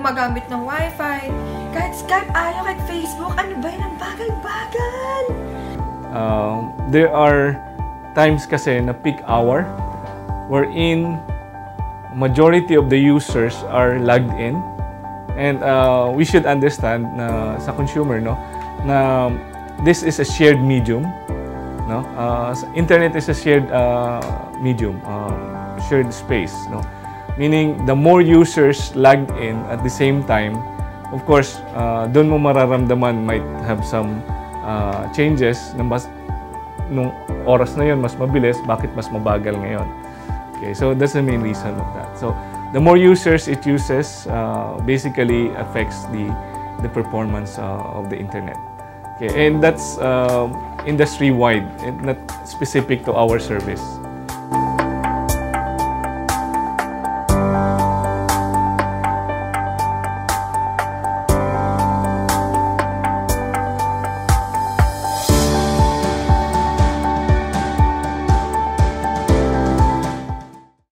gumagamit ng Wi-Fi. Kahit Skype, ayaw, kahit Facebook, ano ba yan? Ang bagal-bagal! There are times kasi na peak hour wherein majority of the users are logged in, and we should understand na sa consumer, no, na this is a shared medium, no. Internet is a shared medium, shared space, no. Meaning the more users logged in at the same time, of course, doon mo mararamdaman might have some changes na mas nung oras na yun mas mabilis, bakit mas mabagal ngayon. Okay, so that's the main reason of that. So the more users it uses, basically affects the performance of the internet. Okay, and that's industry-wide, not specific to our service.